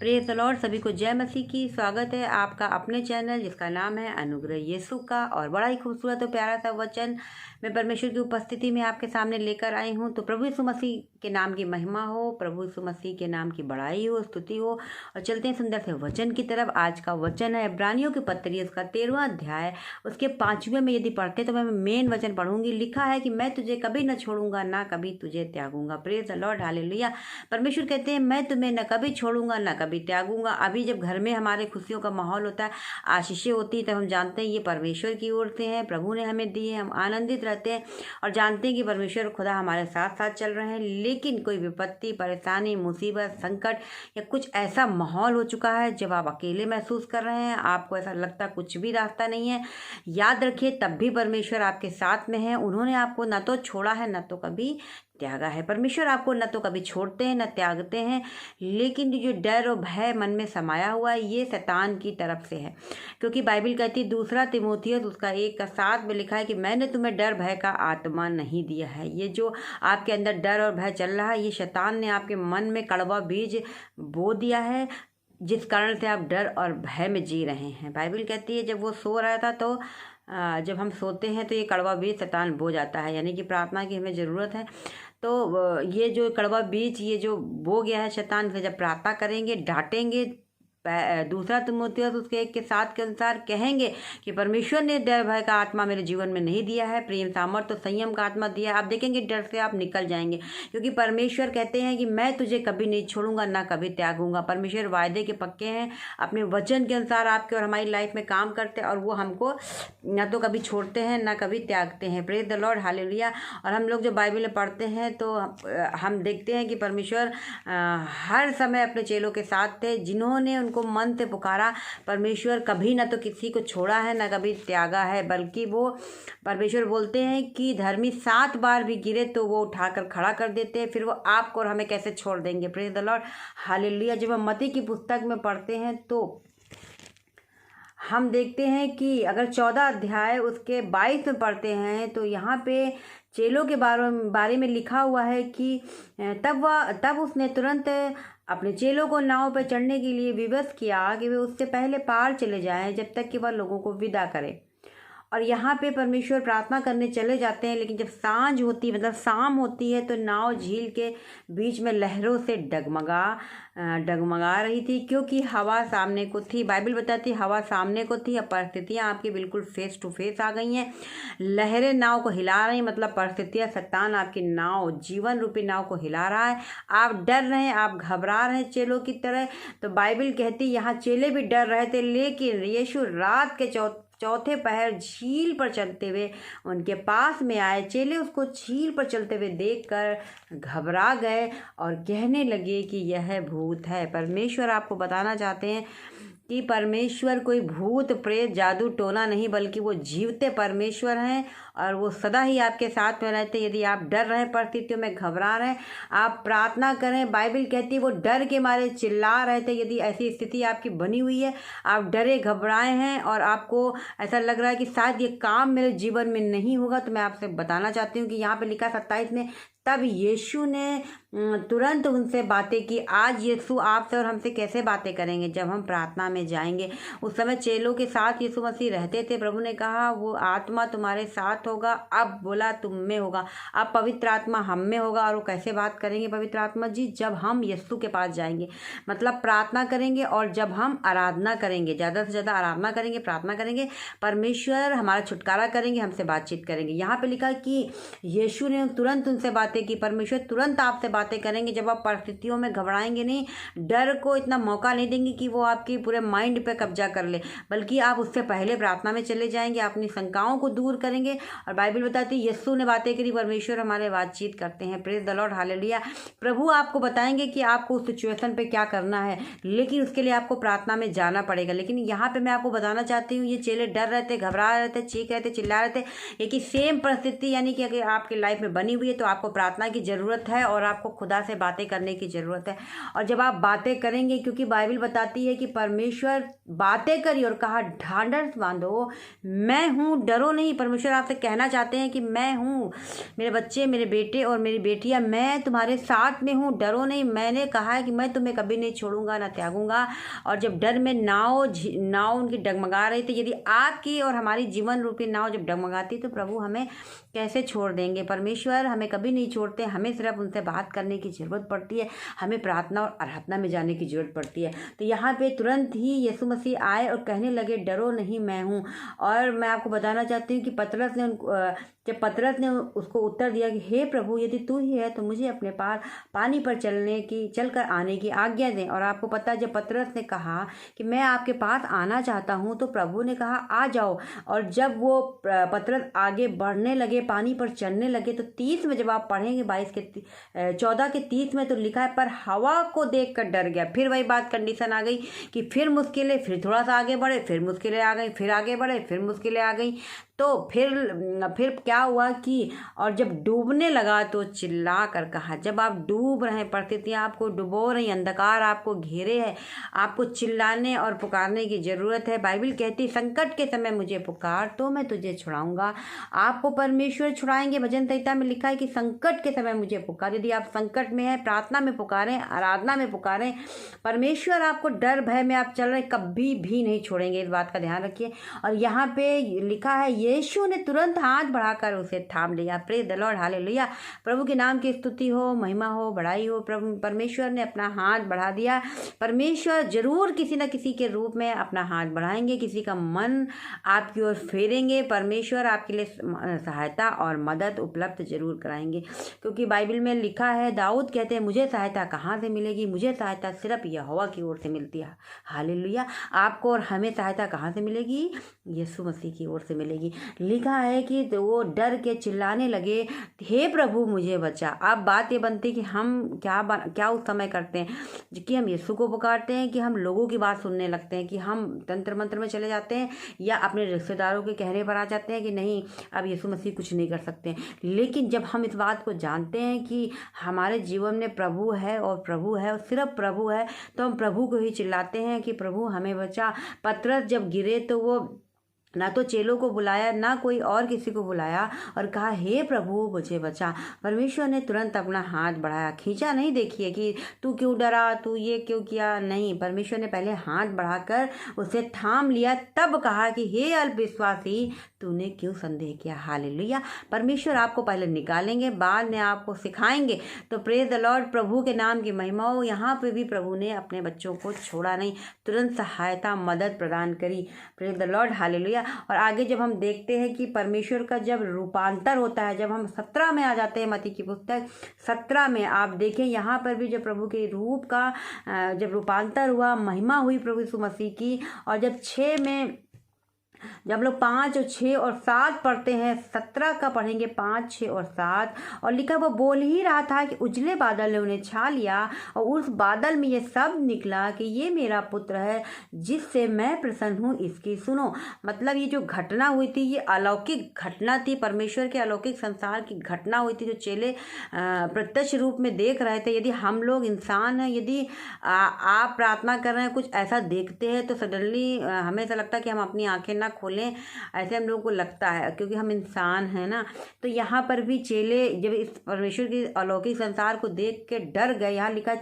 Praise the Lord. सभी को जय मसीह की। स्वागत है आपका अपने चैनल जिसका नाम है अनुग्रह यीशु का। और बड़ा ही खूबसूरत और प्यारा सा वचन मैं परमेश्वर की उपस्थिति में आपके सामने लेकर आई हूँ। तो प्रभु यीशु मसीह के नाम की महिमा हो, प्रभु यीशु मसीह के नाम की बड़ाई हो, स्तुति हो। और चलते हैं सुंदर से वचन की तरफ। आज का वचन है इब्रानियों की पत्री, उसका 13वां अध्याय, उसके 5वें में यदि पढ़ते तो मैं मेन वचन पढ़ूंगी। लिखा है कि मैं तुझे कभी न छोड़ूंगा, ना कभी तुझे त्यागूंगा। Praise the Lord, hallelujah. परमेश्वर कहते हैं मैं तुम्हें न कभी छोड़ूंगा, न कभी त्यागूंगा। अभी जब घर में हमारे खुशियों का माहौल होता है, आशीषें होती है, तब हम जानते हैं ये परमेश्वर की ओर से हैं, प्रभु ने हमें दिए। हम आनंदित रहते हैं और जानते हैं कि परमेश्वर खुदा हमारे साथ साथ चल रहे हैं। लेकिन कोई विपत्ति, परेशानी, मुसीबत, संकट या कुछ ऐसा माहौल हो चुका है जब आप अकेले महसूस कर रहे हैं, आपको ऐसा लगता कुछ भी रास्ता नहीं है, याद रखिए तब भी परमेश्वर आपके साथ में है। उन्होंने आपको न तो छोड़ा है न तो कभी त्यागा है। परमेश्वर आपको न तो कभी छोड़ते हैं न त्यागते हैं। लेकिन जो डर और भय मन में समाया हुआ है, ये शैतान की तरफ से है। क्योंकि बाइबल कहती है 2 तीमुथियुस उसका 1:7 में लिखा है कि मैंने तुम्हें डर भय का आत्मा नहीं दिया है। ये जो आपके अंदर डर और भय चल रहा है, ये शैतान ने आपके मन में कड़वा बीज बो दिया है, जिस कारण से आप डर और भय में जी रहे हैं। बाइबल कहती है जब वो सो रहा था तो जब हम सोते हैं तो ये कड़वा बीज शैतान बो जाता है, यानी कि प्रार्थना की हमें ज़रूरत है। तो ये जो कड़वा बीज ये जो बो गया है शैतान से, जब प्रार्थना करेंगे, डांटेंगे, 2 तीमुथियुस उसके 1:7 के अनुसार कहेंगे कि परमेश्वर ने डर भय का आत्मा मेरे जीवन में नहीं दिया है, प्रेम, सामर्थ्य तो संयम का आत्मा दिया है। आप देखेंगे डर से आप निकल जाएंगे। क्योंकि परमेश्वर कहते हैं कि मैं तुझे कभी नहीं छोड़ूंगा, ना कभी त्यागूंगा। परमेश्वर वायदे के पक्के हैं, अपने वचन के अनुसार आपके और हमारी लाइफ में काम करते हैं और वो हमको ना तो कभी छोड़ते हैं ना कभी त्यागते हैं। Praise the Lord, hallelujah. और हम लोग जब बाइबल में पढ़ते हैं तो हम देखते हैं कि परमेश्वर हर समय अपने चेलों के साथ थे, जिन्होंने उनको मन से पुकारा। परमेश्वर कभी ना तो किसी को छोड़ा है ना कभी त्यागा है, बल्कि वो परमेश्वर बोलते हैं कि धर्मी 7 बार भी गिरे तो वो उठाकर खड़ा कर देते हैं। फिर वो आपको और हमें कैसे छोड़ देंगे। Praise the Lord, hallelujah. जब हम मत्ती की पुस्तक में पढ़ते हैं तो हम देखते हैं कि अगर 14 अध्याय उसके 22 में पढ़ते हैं तो यहाँ पे चेलों के बारे में लिखा हुआ है कि तब उसने तुरंत अपने चेलों को नाव पर चढ़ने के लिए विवश किया कि वे उससे पहले पार चले जाएं जब तक कि वह लोगों को विदा करे। और यहाँ पे परमेश्वर प्रार्थना करने चले जाते हैं, लेकिन जब सांझ होती मतलब शाम होती है तो नाव झील के बीच में लहरों से डगमगा रही थी, क्योंकि हवा सामने को थी। बाइबल बताती है हवा सामने को थी। अब परिस्थितियाँ आपकी बिल्कुल फेस टू फेस आ गई हैं। लहरें नाव को हिला रही, मतलब परिस्थितियाँ, शैतान आपकी नाव, जीवन रूपी नाव को हिला रहा है। आप डर रहे हैं, आप घबरा रहे हैं चेलों की तरह। तो बाइबल कहती यहाँ चेले भी डर रहे थे, लेकिन यीशु रात के चौथे पहर झील पर चलते हुए उनके पास में आए। चेले उसको झील पर चलते हुए देखकर घबरा गए और कहने लगे कि यह भूत है। परमेश्वर आपको बताना चाहते हैं कि परमेश्वर कोई भूत प्रेत जादू टोना नहीं, बल्कि वो जीवते परमेश्वर हैं और वो सदा ही आपके साथ में रहते हैं। यदि आप डर रहे परिस्थितियों में, घबरा रहे हैं, आप प्रार्थना करें। बाइबल कहती है वो डर के मारे चिल्ला रहे थे। यदि ऐसी स्थिति आपकी बनी हुई है, आप डरे घबराए हैं और आपको ऐसा लग रहा है कि शायद ये काम मेरे जीवन में नहीं होगा, तो मैं आपसे बताना चाहती हूँ कि यहाँ पे लिखा 27 में तब यीशु ने तुरंत उनसे बातें की। आज यीशु आपसे और हमसे कैसे बातें करेंगे? जब हम प्रार्थना में जाएंगे। उस समय चेलों के साथ यीशु मसीह रहते थे। प्रभु ने कहा वो आत्मा तुम्हारे साथ होगा, अब बोला तुम में होगा, अब पवित्र आत्मा हम में होगा। और वो कैसे बात करेंगे पवित्र आत्मा जी? जब हम यीशु के पास जाएंगे, मतलब प्रार्थना करेंगे। और जब हम आराधना करेंगे, ज़्यादा से ज़्यादा आराधना करेंगे, प्रार्थना करेंगे, परमेश्वर हमारा छुटकारा करेंगे, हमसे बातचीत करेंगे। यहाँ पे लिखा कि यीशु ने तुरंत उनसे बातें की। परमेश्वर तुरंत आपसे बातें करेंगे जब आप परिस्थितियों में घबराएंगे नहीं, डर को इतना मौका नहीं देंगे कि वो आपकी पूरे माइंड पे कब्जा कर ले, बल्कि आप उससे पहले प्रार्थना में चले जाएंगे, अपनी शंकाओं को दूर करेंगे। और बाइबल बताती है यीशु ने बातें करी, परमेश्वर हमारे बातचीत करते हैं। Praise the Lord, hallelujah. प्रभु आपको बताएंगे कि आपको उस सिचुएशन पे क्या करना है, लेकिन उसके लिए आपको प्रार्थना में जाना पड़ेगा। लेकिन यहाँ पे मैं आपको बताना चाहती हूँ, ये चेले डर रहे थे, घबरा रहे थे, चीख रहे थे, चिल्ला रहे थे। एक ही सेम परिस्थिति यानी कि अगर आपकी लाइफ में बनी हुई है तो आपको प्रार्थना की जरूरत है और आपको खुदा से बातें करने की ज़रूरत है। और जब आप बातें करेंगे, क्योंकि बाइबल बताती है कि परमेश्वर बातें करी और कहा ढांढस बांधो, मैं हूँ, डरो नहीं। परमेश्वर आपसे कहना चाहते हैं कि मैं हूँ, मेरे बच्चे, मेरे बेटे और मेरी बेटियाँ, मैं तुम्हारे साथ में हूँ, डरो नहीं। मैंने कहा है कि मैं तुम्हें कभी नहीं छोड़ूंगा ना त्यागूंगा। और जब डर में नाव उनकी डगमगा रही थी, यदि आपकी और हमारी जीवन रूपी नाव जब डगमगाती तो प्रभु हमें कैसे छोड़ देंगे। परमेश्वर हमें कभी नहीं छोड़ते, हमें सिर्फ उनसे बात करने की ज़रूरत पड़ती है, हमें प्रार्थना और आराधना में जाने की ज़रूरत पड़ती है। तो यहाँ पे तुरंत ही यीशु मसीह आए और कहने लगे, डरो नहीं, मैं हूँ। और मैं आपको बताना चाहती हूँ कि जब पतरस ने उसको उत्तर दिया कि हे प्रभु, यदि तू ही है तो मुझे अपने पार पानी पर चलकर आने की आज्ञा दें। और आपको पता है, जब पतरस ने कहा कि मैं आपके पास आना चाहता हूँ, तो प्रभु ने कहा आ जाओ। और जब वो पतरस आगे बढ़ने लगे, पानी पर चलने लगे, तो 30 में जब आप पढ़ेंगे 14 के 30 में तो लिखा है, पर हवा को देख कर डर गया। फिर वही बात, कंडीशन आ गई कि फिर मुश्किलें, फिर थोड़ा सा आगे बढ़े, फिर मुश्किलें आ गई, फिर आगे बढ़े, फिर मुश्किलें आ गई। तो फिर क्या हुआ कि और जब डूबने लगा तो चिल्ला कर कहा, जब आप डूब रहे हैं, परिस्थितियाँ आपको डुबो रही, अंधकार आपको घेरे है, आपको चिल्लाने और पुकारने की ज़रूरत है। बाइबल कहती, संकट के समय मुझे पुकार तो मैं तुझे छुड़ाऊंगा। आपको परमेश्वर छुड़ाएंगे। भजन संहिता में लिखा है कि संकट के समय मुझे पुकार। यदि आप संकट में हैं, प्रार्थना में पुकारें, आराधना में पुकारें, परमेश्वर आपको डर भय में आप चल रहे कभी भी नहीं छोड़ेंगे। इस बात का ध्यान रखिए। और यहाँ पे लिखा है, यीशु ने तुरंत हाथ बढ़ाकर उसे थाम लिया। Praise the Lord, hallelujah. प्रभु के नाम की स्तुति हो, महिमा हो, बड़ाई हो। प्रभु परमेश्वर ने अपना हाथ बढ़ा दिया। परमेश्वर जरूर किसी न किसी के रूप में अपना हाथ बढ़ाएंगे, किसी का मन आपकी ओर फेरेंगे। परमेश्वर आपके लिए सहायता और मदद उपलब्ध जरूर कराएंगे, क्योंकि बाइबल में लिखा है, दाऊद कहते हैं, मुझे सहायता कहाँ से मिलेगी? मुझे सहायता सिर्फ यहोवा की ओर से मिलती है। हालेलुया। आपको और हमें सहायता कहाँ से मिलेगी? यीशु मसीह की ओर से मिलेगी। लिखा है कि तो वो डर के चिल्लाने लगे, हे प्रभु मुझे बचा। अब बात ये बनती कि हम क्या उस समय करते हैं कि हम यीशु को पुकारते हैं, कि हम लोगों की बात सुनने लगते हैं, कि हम तंत्र मंत्र में चले जाते हैं, या अपने रिश्तेदारों के कहने पर आ जाते हैं कि नहीं, अब यीशु मसीह कुछ नहीं कर सकते। लेकिन जब हम इस बात को जानते हैं कि हमारे जीवन में प्रभु है और सिर्फ प्रभु है, तो हम प्रभु को ही चिल्लाते हैं कि प्रभु हमें बचा। पतरस जब गिरे तो वो ना तो चेलों को बुलाया, ना कोई और किसी को बुलाया, और कहा, हे प्रभु मुझे बचा। परमेश्वर ने तुरंत अपना हाथ बढ़ाया, खींचा नहीं। देखिए कि तू क्यों डरा, तू ये क्यों किया, नहीं। परमेश्वर ने पहले हाथ बढ़ाकर उसे थाम लिया, तब कहा कि हे अल्पविश्वासी, तूने क्यों संदेह किया। हालेलुया। परमेश्वर आपको पहले निकालेंगे, बाद में आपको सिखाएंगे। तो प्रेज द लॉर्ड, प्रभु के नाम की महिमा हो। यहाँ पे भी प्रभु ने अपने बच्चों को छोड़ा नहीं, तुरंत सहायता मदद प्रदान करी। Praise the Lord, hallelujah. और आगे जब हम देखते हैं कि परमेश्वर का जब रूपांतर होता है, जब हम 17 में आ जाते हैं, मत्ती की पुस्तक 17 में आप देखें, यहाँ पर भी जब प्रभु के रूप का जब रूपांतर हुआ, महिमा हुई प्रभु यीशु मसीह की। और जब 6 में जब लोग 5 और 6 और 7 पढ़ते हैं, 17 का पढ़ेंगे 5, 6 और 7, और लिखा, वो बोल ही रहा था कि उजले बादल ने उन्हें छा लिया, और उस बादल में ये सब निकला कि ये मेरा पुत्र है जिससे मैं प्रसन्न हूँ, इसकी सुनो। मतलब ये जो घटना हुई थी, ये अलौकिक घटना थी, परमेश्वर के अलौकिक संसार की घटना हुई थी, जो चेले प्रत्यक्ष रूप में देख रहे थे। यदि हम लोग इंसान हैं, यदि आप प्रार्थना कर रहे हैं, कुछ ऐसा देखते हैं, तो सडनली हमें ऐसा लगता है कि हम अपनी आंखें ना खोलें, ऐसे हम लोगों को लगता है, क्योंकि हम इंसान हैं ना। तो यहाँ पर भी चेले जब इस परमेश्वर की अलौकिक संसार को देख के डर गए। यहाँ लिखा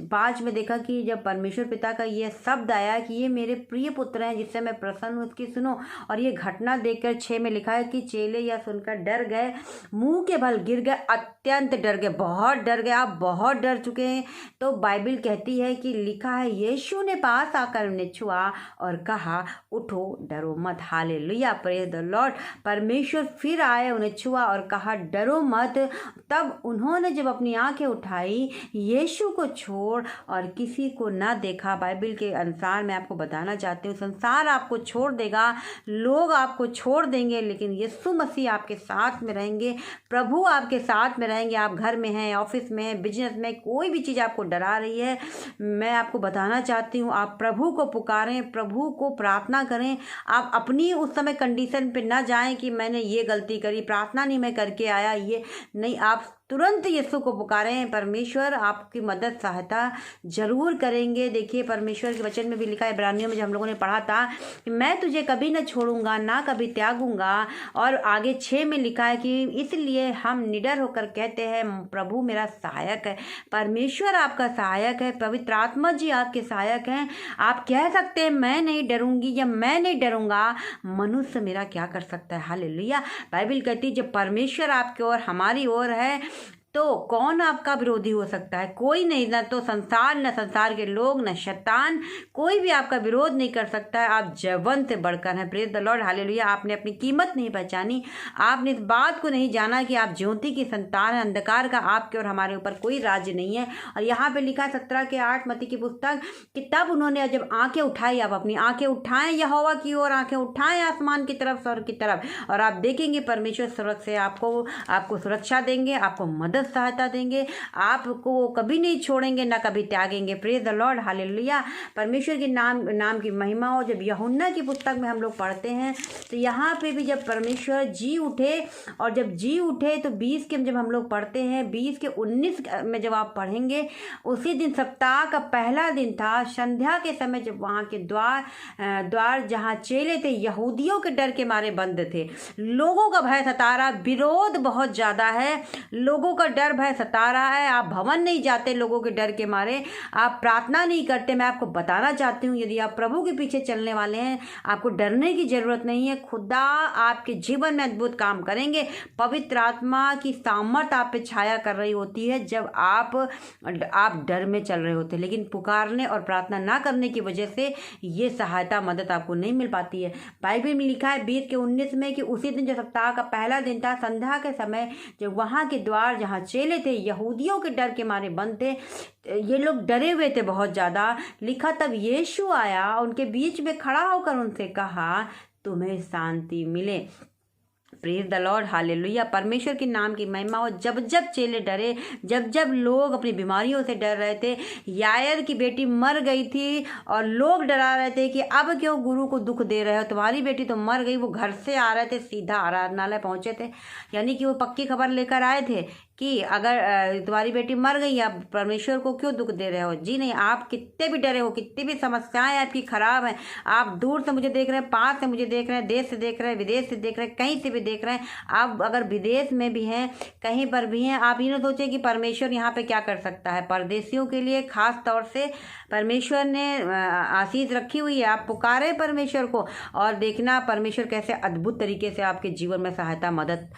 5 में देखा कि जब परमेश्वर पिता का ये शब्द आया कि ये मेरे प्रिय पुत्र हैं जिससे मैं प्रसन्न हूँ, इसकी सुनो। और ये घटना देखकर 6 में लिखा है कि चेले यह सुनकर डर गए, मुंह के बल गिर गए, अत्यंत डर गए, बहुत डर गए। आप बहुत डर चुके हैं। तो बाइबल कहती है कि लिखा है, यीशु ने पास आकर उन्हें छुआ और कहा, उठो, डरो मत। Hallelujah, praise the Lord. परमेश्वर फिर आए, उन्हें छुआ और कहा, डरो मत। तब उन्होंने जब अपनी आंखें उठाई, यीशु को छोड़ और किसी को ना देखा। बाइबल के अनुसार मैं आपको बताना चाहती हूँ, संसार आपको छोड़ देगा, लोग आपको छोड़ देंगे, लेकिन यीशु मसीह आपके साथ में रहेंगे, प्रभु आपके साथ में रहेंगे। आप घर में हैं, ऑफिस में हैं, बिजनेस में, कोई भी चीज़ आपको डरा रही है, मैं आपको बताना चाहती हूँ, आप प्रभु को पुकारें, प्रभु को प्रार्थना करें। आप अपनी उस समय कंडीशन पे ना जाएं कि मैंने ये गलती करी, प्रार्थना नहीं मैं करके आया, ये नहीं। आप तुरंत यीशु को पुकारें, परमेश्वर आपकी मदद सहायता जरूर करेंगे। देखिए परमेश्वर के वचन में भी लिखा है, इब्रानियों में जो हम लोगों ने पढ़ा था कि मैं तुझे कभी न छोड़ूंगा ना कभी त्यागूंगा। और आगे 6 में लिखा है कि इसलिए हम निडर होकर कहते हैं प्रभु मेरा सहायक है। परमेश्वर आपका सहायक है, पवित्र आत्मा जी आपके सहायक हैं। आप कह सकते हैं मैं नहीं डरूंगी या मैं नहीं डरूंगा, मनुष्य मेरा क्या कर सकता है। हालेलुया। बाइबल कहती है जब परमेश्वर आपके ओर हमारी ओर है तो कौन आपका विरोधी हो सकता है। कोई नहीं, ना तो संसार, न संसार के लोग, न शैतान, कोई भी आपका विरोध नहीं कर सकता है। आप जवन से बढ़कर हैं। Praise the Lord, hallelujah. आपने अपनी कीमत नहीं पहचानी, आपने इस बात को नहीं जाना कि आप ज्योति की संतान है, अंधकार का आपके और हमारे ऊपर कोई राज्य नहीं है। और यहाँ पे लिखा 17:8 मत्ती की पुस्तक कि तब उन्होंने जब आंखें उठाई, आप अपनी आंखें उठाएं यहोवा की ओर, आंखें उठाएं आसमान की तरफ, स्वर्ग की तरफ, और आप देखेंगे परमेश्वर स्वर्ग से आपको सुरक्षा देंगे, आपको मदद सहायता देंगे, आपको कभी नहीं छोड़ेंगे ना कभी त्यागेंगे। Praise the Lord, hallelujah. परमेश्वर के नाम की महिमा हो। जब यूहन्ना की पुस्तक में हम लोग पढ़ते हैं तो यहाँ पे भी जब परमेश्वर जी उठे, और जब जी उठे तो 20 के जब हम लोग पढ़ते हैं, 20 के 19 में जब आप पढ़ेंगे, उसी दिन सप्ताह का पहला दिन था, संध्या के समय, जब वहाँ के द्वार जहाँ चेले थे यहूदियों के डर के मारे बंद थे। लोगों का भय सता रहा, विरोध बहुत ज़्यादा है, लोगों का डर भय सता रहा है। आप भवन नहीं जाते लोगों के डर के मारे, आप प्रार्थना नहीं करते। मैं आपको बताना चाहती हूँ यदि आप प्रभु के पीछे चलने वाले हैं, आपको डरने की जरूरत नहीं है। खुदा आपके जीवन में अद्भुत काम करेंगे। पवित्र आत्मा की सामर्थ आप पे छाया कर रही होती है जब आप डर में चल रहे होते हैं, लेकिन पुकारने और प्रार्थना ना करने की वजह से ये सहायता मदद आपको नहीं मिल पाती है। बाइबल में लिखा है 20 के 19 में कि उसी दिन जो सप्ताह का पहला दिन था, संध्या के समय, जब वहाँ के द्वार जहाँ चेले थे यहूदियों के डर के मारे बंद थे, ये लोग डरे हुए थे बहुत ज़्यादा। लिखा तब यीशु आया, उनके बीच में खड़ा होकर उनसे कहा तुम्हें शांति मिले। Praise the Lord, hallelujah. परमेश्वर के नाम की महिमा हो। जब जब चेले डरे, जब जब लोग अपनी बीमारियों से डर रहे थे, यायर की बेटी मर गई थी और लोग डरा रहे थे कि अब क्यों गुरु को दुख दे रहे हो, तुम्हारी बेटी तो मर गई। वो घर से आ रहे थे, सीधा आराधनालय पहुंचे थे, यानी कि वो पक्की खबर लेकर आए थे कि अगर तुम्हारी बेटी मर गई, आप परमेश्वर को क्यों दुख दे रहे हो। जी नहीं, आप कितने भी डरे हो, कितनी भी समस्याएं आपकी खराब हैं, आप दूर से मुझे देख रहे हैं, पास से मुझे देख रहे हैं, देश से देख रहे हैं, विदेश से देख रहे हैं, कहीं से भी देख रहे हैं, आप अगर विदेश में भी हैं, कहीं पर भी हैं, आप ये ना सोचें कि परमेश्वर यहाँ पे क्या कर सकता है। परदेशियों के लिए खास तौर से परमेश्वर ने आशीष रखी हुई है। आप पुकारे परमेश्वर को और देखना परमेश्वर कैसे अद्भुत तरीके से आपके जीवन में सहायता मदद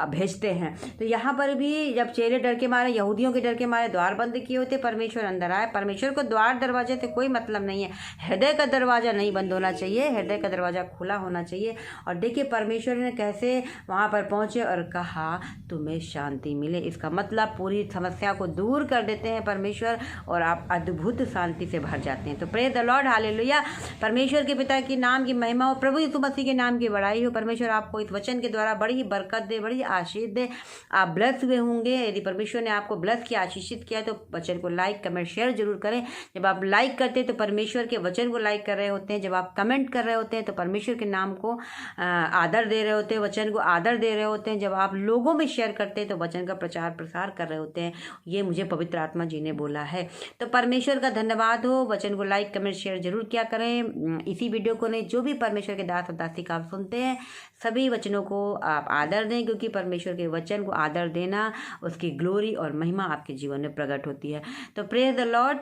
भेजते हैं। तो यहाँ पर भी जब चेले डर के मारे, यहूदियों के डर के मारे द्वार बंद किए होते, परमेश्वर अंदर आए। परमेश्वर को द्वार दरवाजे से कोई मतलब नहीं है, हृदय का दरवाजा नहीं बंद होना चाहिए, हृदय का दरवाजा खुला होना चाहिए। और देखिए परमेश्वर ने कैसे वहाँ पर पहुँचे और कहा तुम्हें शांति मिले। इसका मतलब पूरी समस्या को दूर कर देते हैं परमेश्वर और आप अद्भुत शांति से भर जाते हैं। तो प्रेज द लॉर्ड, हालेलुया। परमेश्वर के पिता के नाम की महिमा हो, प्रभु यीशु मसीह के नाम की बड़ाई हो। परमेश्वर आपको इस वचन के द्वारा बड़ी ही बरकत दे, बड़ी आशीष दे। आप ब्लेस हुए होंगे। यदि परमेश्वर ने आपको ब्लेस किया, आशीषित किया, तो वचन को लाइक कमेंट शेयर जरूर करें। जब आप लाइक करते हैं तो परमेश्वर के वचन को लाइक कर रहे होते हैं, जब आप कमेंट कर रहे होते हैं तो परमेश्वर के नाम को आदर दे रहे होते हैं, वचन को आदर दे रहे होते हैं, जब आप लोगों में शेयर करते हैं तो वचन का प्रचार प्रसार कर रहे होते हैं। ये मुझे पवित्र आत्मा जी ने बोला है। तो परमेश्वर का धन्यवाद हो। वचन को लाइक कमेंट शेयर जरूर किया करें। इसी वीडियो को नहीं, जो भी परमेश्वर के दास और दासी का आप सुनते हैं, सभी वचनों को आप आदर दें, क्योंकि परमेश्वर के वचन को आदर देना, उसकी ग्लोरी और महिमा आपके जीवन में प्रकट होती है। तो प्रेज द लॉर्ड।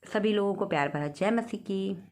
सभी लोगों को प्यार भरा जय मसीह की।